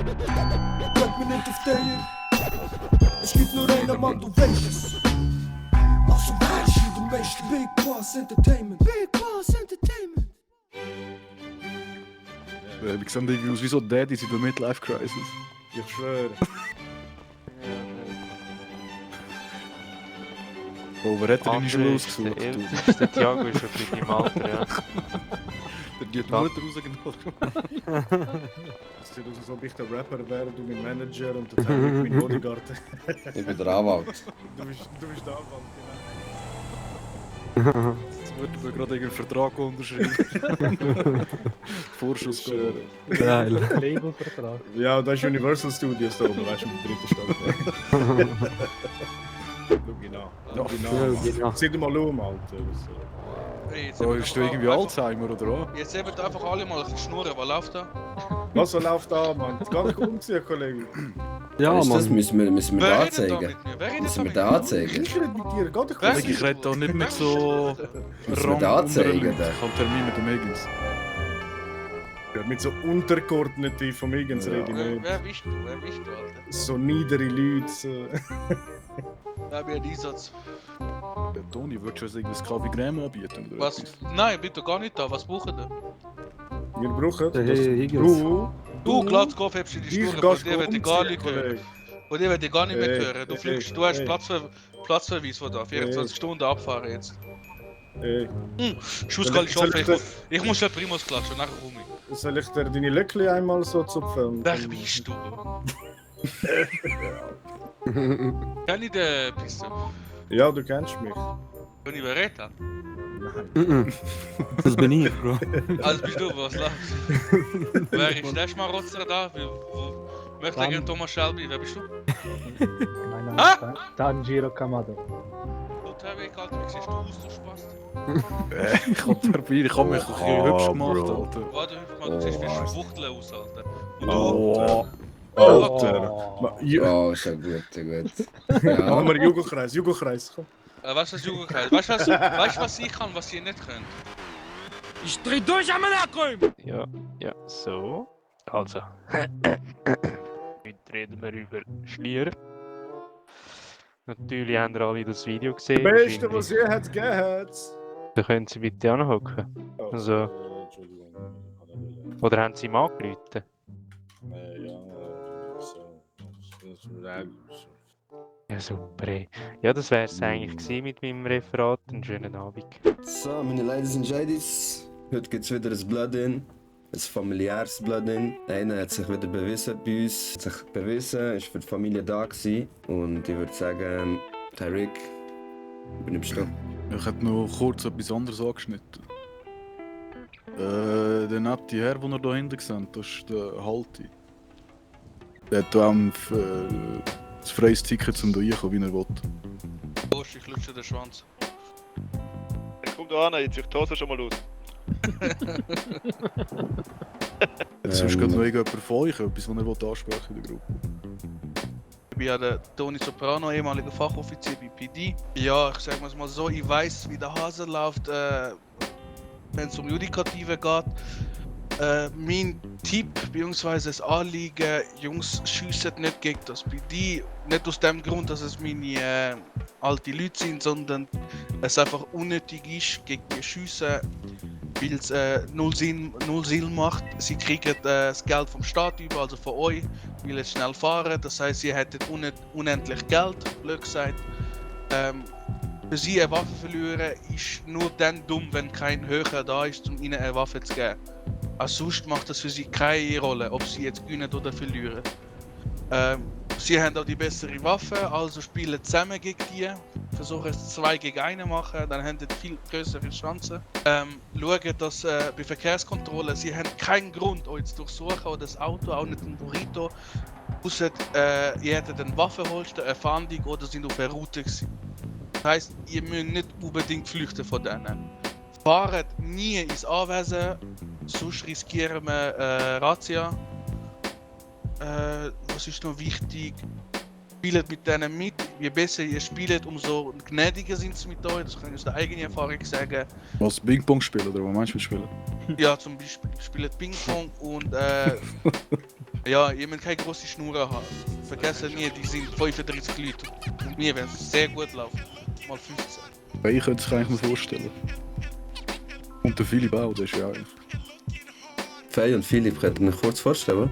Bleib mir nicht auf der. Es gibt nur einen Mann, du weißt es. Also weißt du, du weißt Big Boss Entertainment. Big Boss Entertainment. Ich sehe irgendwie aus wie so Daddies in der Midlife-Crisis. Ich schwöre. Oh, wer hat deine Schule ausgesucht? Der Du? älteste Thiago ist schon in deinem Alter, ja. Die hat die Mutter rausgenommen. Es sieht aus, als ob ich der Rapper wäre, du mein Manager und der Tarek mein Bodyguard. Ich bin der Anwalt. Du bist der Anwalt, genau. Jetzt wird mir gerade irgendein Vertrag unterschrieben. Vorschuss gehen. Geil. Labelvertrag. Ja, das ist Universal Studios da oben, weißt du, mit der dritten Stadt. Schau genau. genau. Sieh dir mal um, Alter. Hey, jetzt So, haben wir ist du einfach- irgendwie Alzheimer oder was? Jetzt eben einfach alle mal ein bisschen schnurren, was läuft da? Was läuft da, Mann? Gar nicht umziehen, Kollege. Ja, Ist das? Mann. Müssen wir Wer da redet da anzeigen? mit mir? Wer redet Müssen da wir mit da mir? anzeigen? Ich rede mit dir, geht doch Wer? nicht. Ich rede da nicht mit so Müssen wir da anzeigen? Ich habe Termin mit dem Higgins. Ja, mit so untergeordneten von Higgins rede ich nicht. Wer bist du? Wer bist du, Alter? So niedere Leute. So. Wer bin Einsatz? Toni, würdest du uns irgendein Kaffee Creme anbieten? Oder Was? etwas? Nein, bitte gar nicht da. Was brauchen ihr? Wir brauchen Hey, das. Higgins. Du, Glatzkopf, hebst du die Ich Schnur, gehe von dir wird ich gar nicht hören. Kollege. Von dir wird ich gar nicht mehr Hey, hören. Du hey, fliegst, du hast hey. Platzverweis von da. 24 Stunden abfahren jetzt. Ey, Schuss Soll kann ich- ich soll schaffen. ich Ich muss schnell Primus klatschen, nachher rum. soll ich dir deine Löckli einmal so zupfen? Wer bist du? Kenn ich den Piste? Ja, du kennst mich. Bin ich Beretta? Nein. Das bin ich, Bro. Also bist du, was läuft? Wer ist der Schmarotzer da? Möchte Dann- gerne Thomas Shelby, wer bist du? Mein Name ist Tanjiro Kamado. Du Terweg, Alter, wie siehst du aus, du Spast? Ich habe dabei, ich habe mich ein bisschen hübsch gemacht, Alter. Warte, du siehst wie ein Schwuchtel aus, Alter. Und du? Oh. Alter. Oh, ist ja gut, ja gut. Machen Ja. wir Jugendkreis, komm. Weißt du, was Jugendkreis? Weißt du, was ich kann, was ihr nicht könnt? Ich dreh durch am Nachkommen! Ja, so. Also. Heute reden wir über Schlier. Natürlich haben ihr alle das Video gesehen. Beste, was je hat gegeben hat. Da können Sie bitte anhocken. Also. Entschuldigung. Oder haben Sie ihm angerufen? Ja, super. Ey. Ja, das wäre es eigentlich gewesen mit meinem Referat. Einen schönen Abend. So, meine Ladies und Ladies. Heute gibt es wieder ein Blood-In. Ein familiäres Blood-In. Einer hat sich wieder bewiesen bei uns. Hat sich bewiesen, ist für die Familie da gewesen. Und ich würde sagen, Tarek, übernimmst du. Ich hätte noch kurz etwas anderes angeschnitten. Der nette Herr, den ihr da hinten seht, das ist der Halti. Der hat da ein freies Ticket zum reinkommen, wie er will. Busch, ich lutsche den Schwanz. Jetzt kommt da an, jetzt ich die Hose schon mal aus. Jetzt ist gerade noch irgendjemand von euch etwas, was er ansprechen in der Gruppe. Ich bin ja der Toni Soprano, ehemaliger Fachoffizier bei PD. Ja, ich sag mal so, ich weiß, wie der Hase läuft, wenn es um Judikative geht. Mein Tipp bzw. das Anliegen, Jungs, schiessen nicht gegen das PD. Nicht aus dem Grund, dass es meine alte Leute sind, sondern es einfach unnötig ist, gegen die schiessen, weil es null Sinn macht. Sie kriegen das Geld vom Staat über, also von euch, weil es schnell fahren. Das heisst, sie hätten unendlich Geld, blöd gesagt. Für sie eine Waffe verlieren ist nur dann dumm, wenn kein Höher da ist, um ihnen eine Waffe zu geben. Also sonst macht das für sie keine Rolle, ob sie jetzt gewinnen oder verlieren. Sie haben auch die bessere Waffe, also spielen zusammen gegen die. Versuchen es 2 gegen 1 machen, dann haben sie viel größere Chancen. Schauen, dass bei Verkehrskontrollen, sie haben keinen Grund, euch zu durchsuchen oder das Auto, auch nicht ein Burrito. Ausser, ihr hättet einen Waffenholster, eine Fahndung oder sind auf einer Route gewesen. Das heisst, ihr müsst nicht unbedingt flüchten von denen. Fahrt nie ins Anwesen, sonst riskieren wir Razzia. Was ist noch wichtig? Spielt mit denen mit. Je besser ihr spielt, umso gnädiger sind sie mit euch. Das kann ich aus der eigenen Erfahrung sagen. Was, Ping-Pong spielen oder was meinst du mit spielen? Ja, zum Beispiel spielt Ping-Pong und Ja, ihr müsst keine große Schnur haben. Vergessen nie, die sind 35 Leute. Und wir, wenn es sehr gut läuft, mal 15. Ich könnte es eigentlich mal vorstellen. Und der Philipp auch, der ist ja eigentlich. Faye und Philipp, könnt ihr euch kurz vorstellen?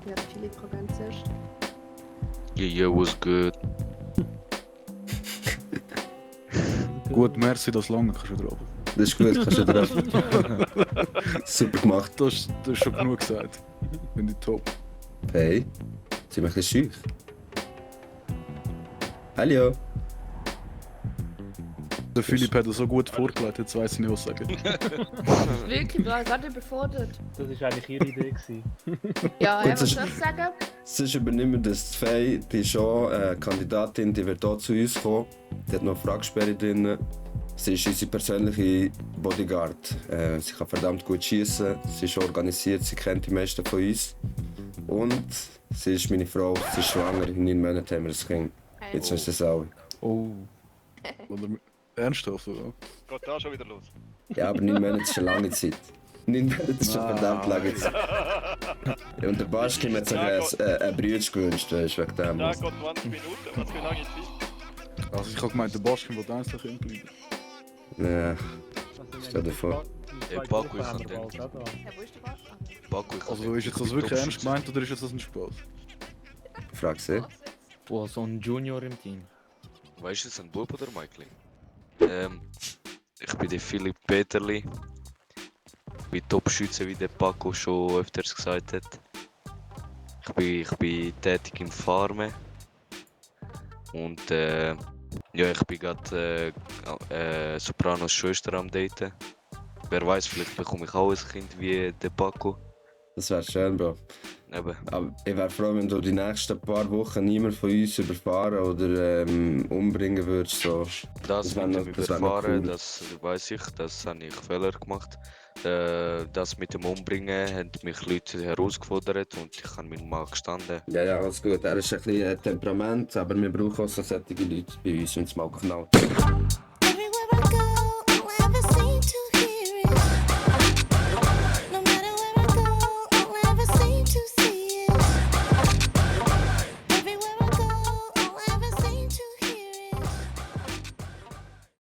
Ja, Philipp kann ganz zuerst. Yeah, was good. Gut, merci, das lange kannst du drauf. Das ist gut, kannst du drauf. Super gemacht. Das ist schon genug gesagt. Finde ich top. Hey, sind wir ein bisschen schüch? Hallo. Der Philipp hat das so gut vorgelegt, jetzt weiss ich nicht, was ich sagen. Wirklich, ich war gerade überfordert. Das war eigentlich ihre Idee. Gewesen. Ja, Gut, was das- soll ich sagen? Sonst übernehmen wir das Faye, die ist schon eine Kandidatin, die wird hier zu uns kommen. Die hat noch eine Fragesperre drin. Sie ist unsere persönliche Bodyguard. Sie kann verdammt gut schießen, sie ist organisiert, sie kennt die meisten von uns. Und sie ist meine Frau, sie ist schwanger, in 9 Monaten haben wir ein Kind. Jetzt wisst ihr es auch. Oh. Oder ernsthaft, oder? Geht da schon wieder los. Ja, aber 9 Monate ist eine lange Zeit. 9 Monate ist schon verdammt lange Zeit. Und der Baschki hat sich ein Brütsch gewünscht, weisst du, wegen dem. Da geht 20 Minuten, was für lange Zeit? Also ich habe gemeint, der Baschkin will eins noch bleiben. Ja, stell dir vor. Ey, Baku, ich kann den. Ja, wo ist der Ball? Baku, ich Also ist jetzt das wirklich ernst gemeint oder ist jetzt das ein Spaß? Frag sie. Boah, so ein Junior im Team. Weißt du, es ist ein Bub oder Michael? Ich bin der Philipp Peterli. Ich bin Top-Schütze, wie der Paco schon öfters gesagt hat. Ich bin tätig im Farmen. Und ja, ich bin gerade Sopranos Schwester am Daten. Wer weiß, vielleicht bekomme ich auch ein Kind wie der Paco. Das wäre schön, Bro. Eben. Aber ich wäre froh, wenn du die nächsten paar Wochen niemand von uns überfahren oder umbringen würdest. So. Das wär mit noch- dem das wär noch Überfahren, cool. das weiß ich, das habe ich Fehler gemacht. Das mit dem Umbringen haben mich Leute herausgefordert und ich habe meinen Mann gestanden. Ja, ja, alles gut. Er ist ein bisschen Temperament, aber wir brauchen auch so solche Leute bei uns, wenn es mal knallt.